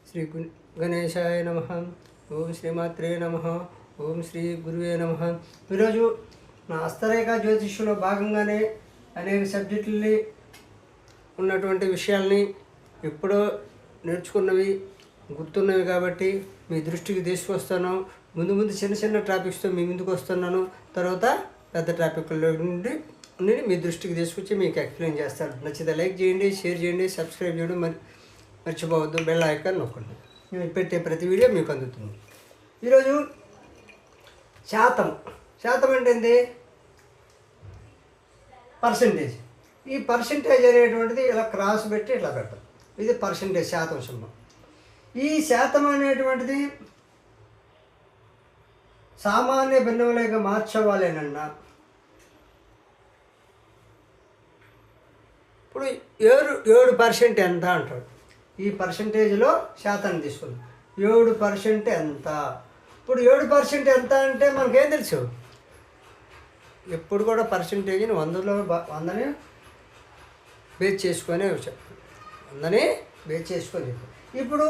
శ్రీ గణేశాయ నమ. ఓం శ్రీమాత్రే నమ. ఓం శ్రీ గురువే నమ. ఈరోజు నా హస్తరేఖ జ్యోతిష్యంలో భాగంగానే అనేక సబ్జెక్టుల్ని ఉన్నటువంటి విషయాల్ని ఎప్పుడో నేర్చుకున్నవి గుర్తున్నవి కాబట్టి మీ దృష్టికి తీసుకొస్తాను. ముందు చిన్న చిన్న టాపిక్స్తో మీ ముందుకు వస్తున్నాను. తర్వాత పెద్ద టాపిక్లో నుండి మీ దృష్టికి తీసుకొచ్చి మీకు ఎక్స్ప్లెయిన్ చేస్తాను. నచ్చితే లైక్ చేయండి, షేర్ చేయండి, సబ్స్క్రైబ్ చేయడం మర్చిపోవద్దు. బెల్ ఐకాన్ నొక్కండి. నేను పెట్టే ప్రతి వీడియో మీకు అందుతుంది. ఈరోజు శాతం అంటే ఏంటి? పర్సంటేజ్. ఈ పర్సంటేజ్ అనేటువంటిది ఇలా క్రాస్ పెట్టి ఇట్లా పెట్టాలి. ఇది పర్సంటేజ్, శాతం సింహం. ఈ శాతం అనేటువంటిది సామాన్య భిన్నములుగా మార్చవాలేనన్నా ఇప్పుడు 7% ఎంత అంటాడు. ఈ పర్సంటేజ్లో శాతాన్ని తీసుకుంది. 7% ఎంత? ఇప్పుడు 7% ఎంత అంటే మనకేం తెలుసు? ఎప్పుడు కూడా పర్సంటేజ్ని 100ని బేస్ చేసుకొని చెప్పాలి. 100ని బేస్ చేసుకొని చెప్పాలి. ఇప్పుడు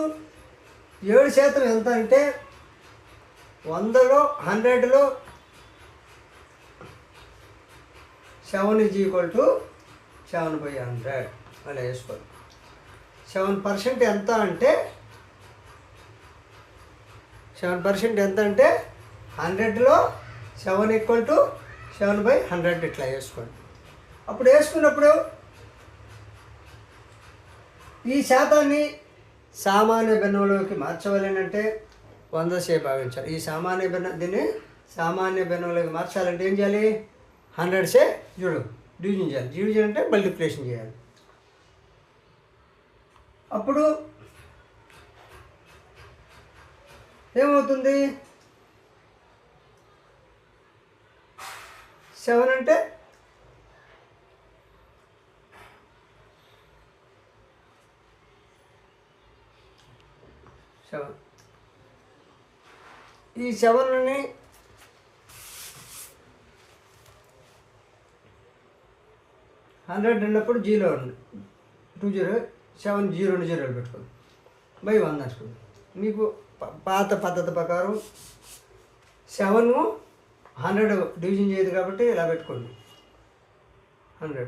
7% ఎంత అంటే 100లో 100లో 7 = 7/100 అలా వేసుకోవాలి. 7% ఎంత అంటే 100లో 7 = 7/100 ఇట్లా వేసుకోండి. అప్పుడు వేసుకున్నప్పుడు ఈ శాతాన్ని సామాన్య భిన్నంలోకి మార్చవాలంటే 100 భావించాలి. ఈ దీన్ని సామాన్య భిన్నంలోకి మార్చాలంటే ఏం చేయాలి? 100 డివిజన్ చేయాలి. డివిజన్ అంటే మల్టిప్లికేషన్ చేయాలి. అప్పుడు ఏమవుతుంది? 7 అంటే ఈ 7ని 100 ఉన్నప్పుడు 0 ఉంది. 20 7 0 పెట్టుకోండి. 100 అనుకోండి. మీకు పాత పద్ధతి ప్రకారం 7 100 డివిజన్ చేయదు కాబట్టి ఇలా పెట్టుకోండి. 100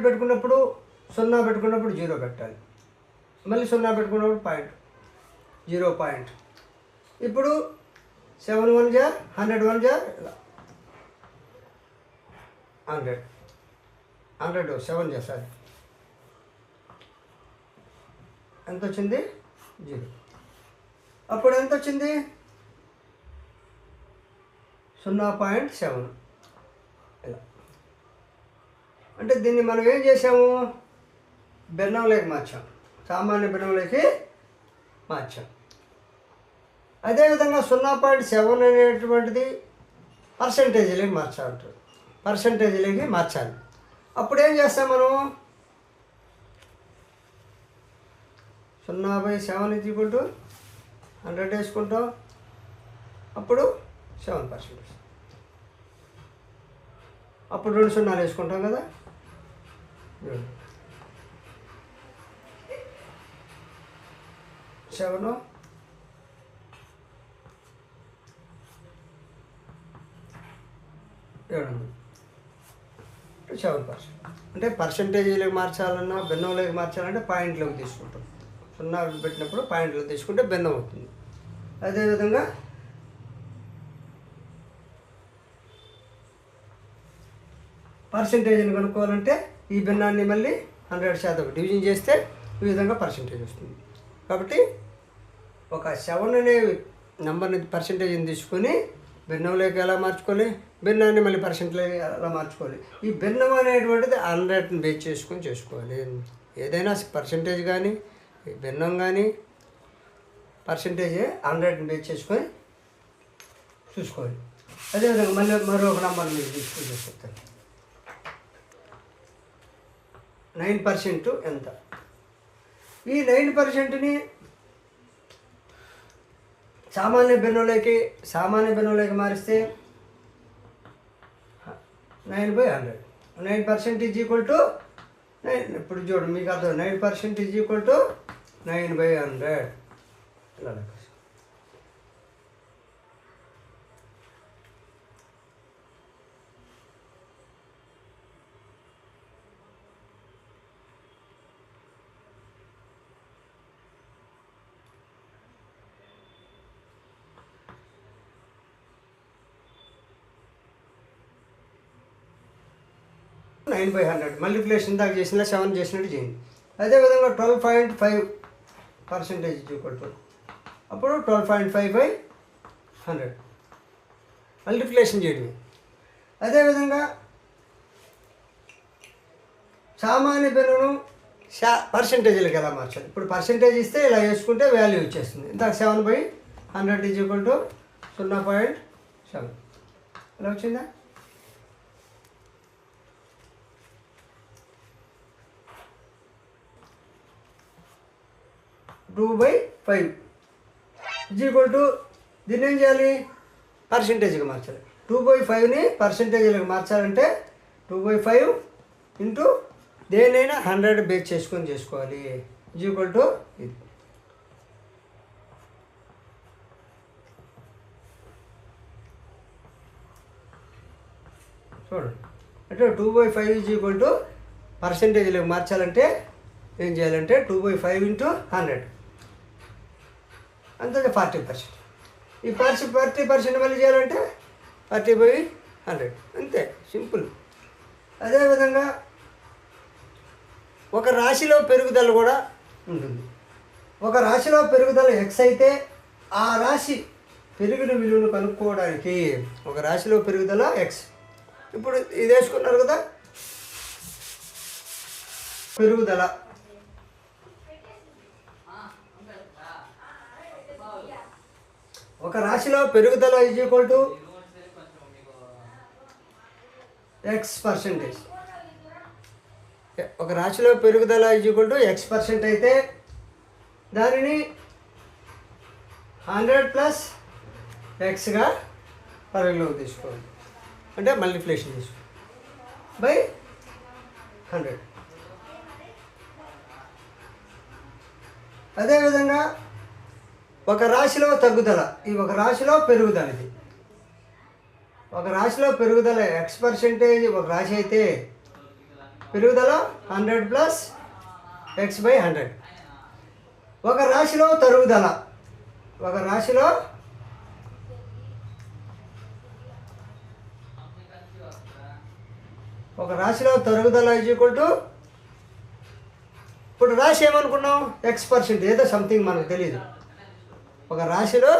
పెట్టుకున్నప్పుడు 0 పెట్టుకున్నప్పుడు 0 పెట్టాలి. మళ్ళీ 0 పెట్టుకున్నప్పుడు పాయింట్ 0 పాయింట్. ఇప్పుడు 7 1 జా 100 1 జా 100 7 చేస్తారు. ఎంత వచ్చింది? 0. అప్పుడు ఎంత వచ్చింది? 0.7. ఇలా అంటే దీన్ని మనం ఏం చేసాము? భిన్నంలోకి మార్చాం. సామాన్య భిన్నంలోకి మార్చాం. అదేవిధంగా 0.7 అనేటువంటిది పర్సంటేజ్లోకి మార్చాలంటారు. పర్సంటేజ్లోకి మార్చాలి. అప్పుడు ఏం చేస్తాం మనం? 0/7 = 100 వేసుకుంటాం. అప్పుడు 7%. అప్పుడు 2 0 వేసుకుంటాం కదా. 7 7%. అంటే పర్సంటేజ్లోకి మార్చాలన్నా భిన్నంలోకి మార్చాలంటే పాయింట్లోకి తీసుకుంటాం. 0 పెట్టినప్పుడు పాయింట్లోకి తీసుకుంటే భిన్నం అవుతుంది. అదేవిధంగా పర్సంటేజ్ని కనుక్కోవాలంటే ఈ భిన్నాన్ని మళ్ళీ 100% డివిజన్ చేస్తే ఈ విధంగా పర్సంటేజ్ వస్తుంది. కాబట్టి ఒక 7 అనే నెంబర్ని పర్సంటేజ్ని తీసుకొని భిన్నంలోకి ఎలా మార్చుకోవాలి, భిన్నాన్ని మళ్ళీ పర్సెంట్లోకి ఎలా మార్చుకోవాలి. ఈ భిన్నం అనేటువంటిది 100ని బేస్ చేసుకొని చేసుకోవాలి. ఏదైనా పర్సంటేజ్ కానీ భిన్నం కానీ పర్సంటేజ్ 100ని బేస్ చేసుకొని చూసుకోవాలి. అదేవిధంగా మళ్ళీ మరొక నెంబర్ మీరు తీసుకొని చెప్తాను. 9% ఎంత? ఈ 9%ని సామాన్య భిన్నంలోకి మారిస్తే 9/100. 9% = 9. ఇప్పుడు చూడండి మీకు అర్థం. 9% = 9/100 ఇలా లెక్క. నైన్ బై 100 మల్టిప్లికేషన్ దాకా చేసిన 7 చేసినట్టు చేయండి. అదేవిధంగా 12.5% ఈక్వల్ టు అప్పుడు 12.5/100 మల్టిప్లికేషన్ చేయడమే. అదేవిధంగా సామాన్య పెన్నును పర్సంటేజ్లకు ఎలా మార్చాలి? ఇప్పుడు పర్సంటేజ్ ఇస్తే ఇలా వేసుకుంటే వాల్యూ వచ్చేస్తుంది. ఇందాక 7/100 ఈక్వల్ టు 0.7 ఇలా వచ్చిందా? టూ బై 5 ఈక్వల్ టు దీన్ని ఏం చేయాలి? పర్సంటేజ్గా మార్చాలి. 2/5ని పర్సంటేజ్లకు మార్చాలంటే 2/5 ఇంటూ దేనైనా 100 బేస్ చేసుకొని చేసుకోవాలి. ఈక్వల్ టు ఇది. చూడండి, అంటే 2/5 ఈక్వల్ టు పర్సంటేజ్లకు మార్చాలంటే ఏం చేయాలంటే 2/5 ఇంటూ 100 అంతే 40%. ఈ 40% మళ్ళీ చేయాలంటే 40/100 అంతే, సింపుల్. అదేవిధంగా ఒక రాశిలో పెరుగుదల కూడా ఉంటుంది. ఒక రాశిలో పెరుగుదల ఎక్స్ అయితే ఆ రాశి పెరిగిన విలువను కనుక్కోవడానికి ఒక రాశిలో పెరుగుదల ఎక్స్. ఇప్పుడు ఇది వేసుకున్నారు కదా, పెరుగుదల ఒక రాశిలో పెరుగుదల ఈక్వల్ టు X%. ఒక రాశిలో పెరుగుదల ఈక్వల్ టు X% అయితే దానిని 100+Xగా పరిగణలోకి తీసుకోవాలి. అంటే మల్టిప్లికేషన్ తీసుకోవాలి బై 100. అదేవిధంగా ఒక రాశిలో తగ్గుదల, ఈ ఒక రాశిలో పెరుగుదల, ఇది ఒక రాశిలో పెరుగుదల X% ఒక రాశి అయితే పెరుగుదల 100+X/100. ఒక రాశిలో తరుగుదల, ఒక రాశిలో తరుగుదల ఈక్వల్ టు ఇప్పుడు రాశి ఏమనుకున్నాం? X%, ఏదో సంథింగ్ మనకు తెలియదు. ఒక రాశిలో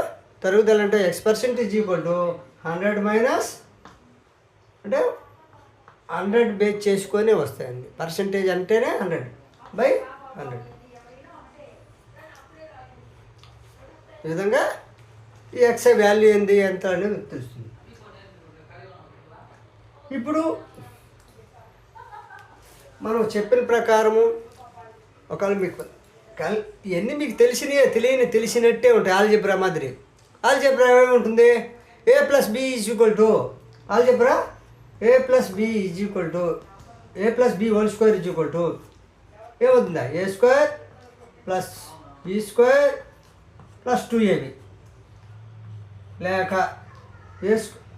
తరుగుదల అంటే X% ఈక్వల్ టు 100 అంటే 100 బేస్ చేసుకొని వస్తాయండి. పర్సంటేజ్ అంటేనే 100/100. ఈ విధంగా ఈ ఎక్స్ వాల్యూ ఏంది ఎంత అనేది తెలుస్తుంది. ఇప్పుడు మనం చెప్పిన ప్రకారము ఒకవేళ మీకు ఇవన్నీ మీకు తెలిసినట్టే ఉంటాయి. ఆల్జీబ్రా మాదిరి. ఆల్జీబ్రా ఏముంటుంది? A+B equal to algebra A+B equal to A+B² equal to ఏమవుతుందా? A² + B² + 2AB లేక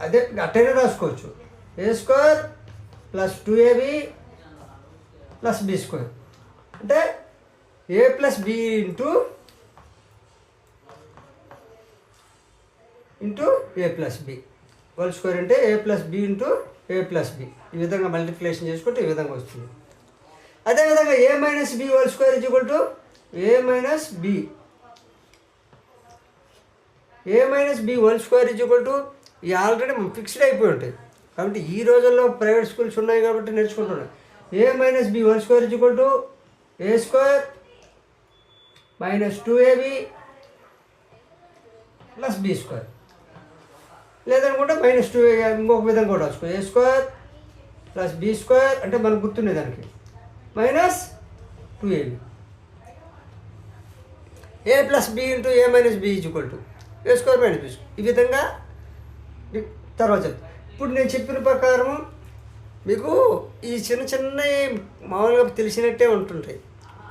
అదే అట్టైనా రాసుకోవచ్చు. A² + 2AB + B² అంటే A+B ఇంటూ A+B² అంటే A+B ఇంటూ A+B. ఈ విధంగా మల్టిప్లికేషన్ చేసుకుంటే ఈ విధంగా వస్తుంది. అదేవిధంగా A-B² equal to A-B. A-B² equal to ఇవి ఆల్రెడీ ఫిక్స్డ్ అయిపోయి ఉంటాయి. కాబట్టి ఈ రోజుల్లో ప్రైవేట్ స్కూల్స్ ఉన్నాయి కాబట్టి నేర్చుకుంటున్నాయి. A-B² equal to A² - 2AB + B². లేదనుకుంటే -2 ఇంకొక విధంగా కూడా రాసుకో. A² + B² అంటే మనకు గుర్తుండే దానికి -2AB. A+B into A-B equal to A² - B². ఈ విధంగా తర్వాత చెప్తాను. ఇప్పుడు నేను చెప్పిన ప్రకారం మీకు ఈ చిన్న మామూలుగా తెలిసినట్టే ఉంటుంటాయి.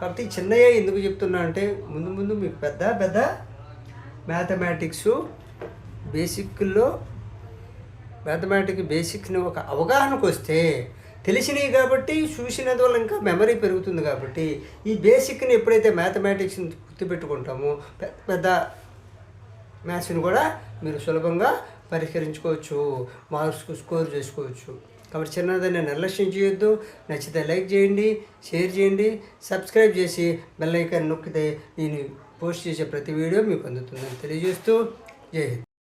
కాబట్టి చిన్నయ్య ఎందుకు చెప్తున్నా అంటే ముందు ముందు మీకు పెద్ద మ్యాథమెటిక్స్ బేసిక్లో బేసిక్స్ని ఒక అవగాహనకు వస్తే తెలిసినవి కాబట్టి చూసినందు వల్ల ఇంకా మెమరీ పెరుగుతుంది. కాబట్టి ఈ బేసిక్ని ఎప్పుడైతే మ్యాథమెటిక్స్ని గుర్తుపెట్టుకుంటామో పెద్ద మ్యాథ్స్ని కూడా మీరు సులభంగా పరిష్కరించుకోవచ్చు, మార్క్స్కు స్కోర్ చేసుకోవచ్చు. కాబట్టి చిన్నదాన్ని నిర్లక్ష్యం చేయొద్దు. నచ్చితే లైక్ చేయండి, షేర్ చేయండి, సబ్స్క్రైబ్ చేసి బెల్ ఐకాన్ నొక్కితే నేను పోస్ట్ చేసే ప్రతి వీడియో మీకు అందుతుందని తెలియజేస్తూ జై హింద్.